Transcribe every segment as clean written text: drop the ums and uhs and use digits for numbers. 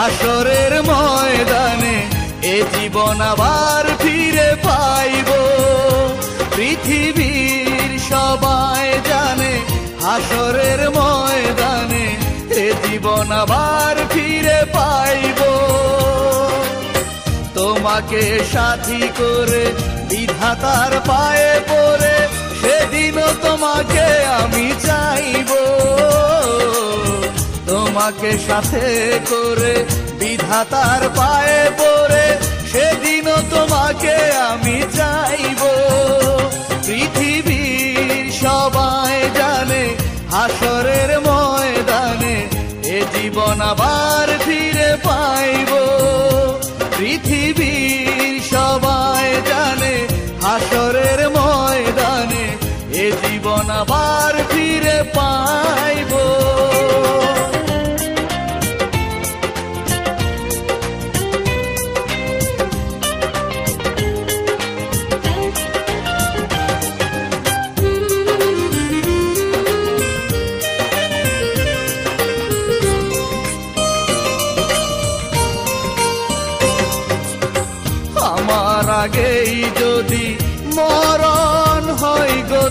হাসরের ময়দানে এ জীবন আবার ফিরে পাইব। পৃথিবীর সবাই জানে হাসরের ময়দানে এ জীবন আবার ফিরে পাইব। তোমাকে সাথী করে বিধাতার পায়ে পড়ে সেদিনও তোমাকে আমি চাইব। তোমাকে সাথে করে বিধাতার পায়ে পড়ে সেদিনও তোমাকে আমি চাইব। পৃথিবীর সবাই জানে হাসরের ময়দানে এ জীবন আবার ফিরে পাইব। পৃথিবীর সবাই জানে হাসরের ময়দানে এ জীবন আবার ফিরে পাইব। আমার আগেই যদি মরণ হয় গো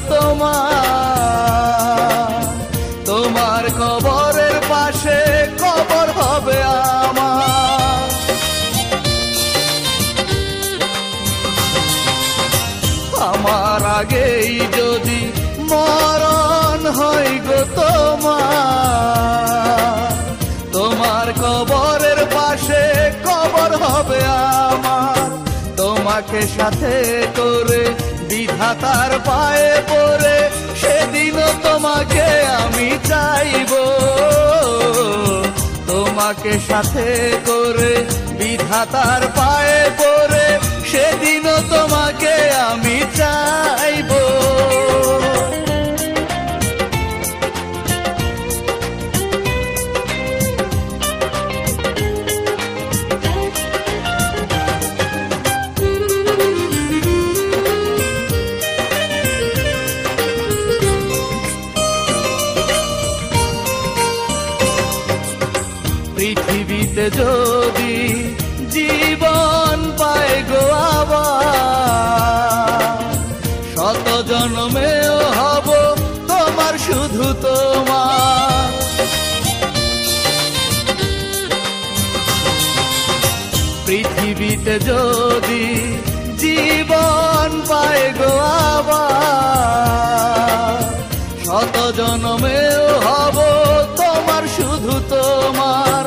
তোমার কবরের পাশে কবর হবে আমার। আমার আগেই যদি মরণ হয় গো তোমার কবরের পাশে কবর হবে আমার। তোমাকে সাথে করে বিধাতার পায়ে পড়ে সেদিনও তোমাকে আমি চাইব। তোমাকে সাথে করে বিধাতার পায়ে পড়ে সেদিনও তোমাকে আমি চাইব। পৃথিবীতে যদি জীবন পায় গো আবার শত জন্মেও হব তোমার শুধু তোমার। পৃথিবীতে যদি জীবন পায় গো আবার শত জন্মেও হব তোমার শুধু তোমার।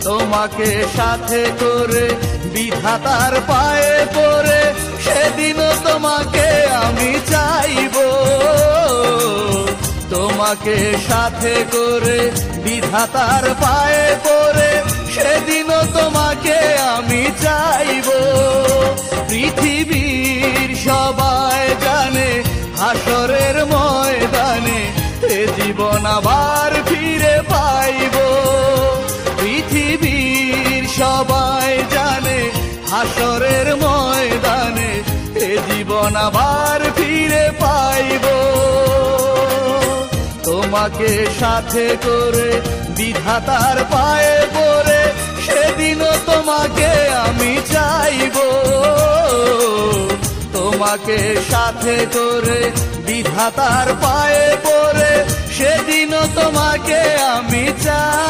তোমাকে সাথে করে বিধাতার পায়ে পড়ে সেদিনও তোমাকে আমি চাইব। তোমাকে সাথে করে বিধাতার পায়ে পড়ে সেদিনও তোমাকে আমি চাইব। পৃথিবীর সবাই জানে হাসরের ময়দানে এ জীবন আবার ফিরে পাইব। পৃথিবীর সবাই জানে হাসরের ময়দানে এ জীবন আবার ফিরে পাইব। তোমাকে সাথে করে বিধাতার পায়ে পড়ে সেদিনও তোমাকে আমি চাইব। তোমাকে সাথে করে বিধাতার পায়ে পড়ে সেদিনও তোমাকে আমি চাই।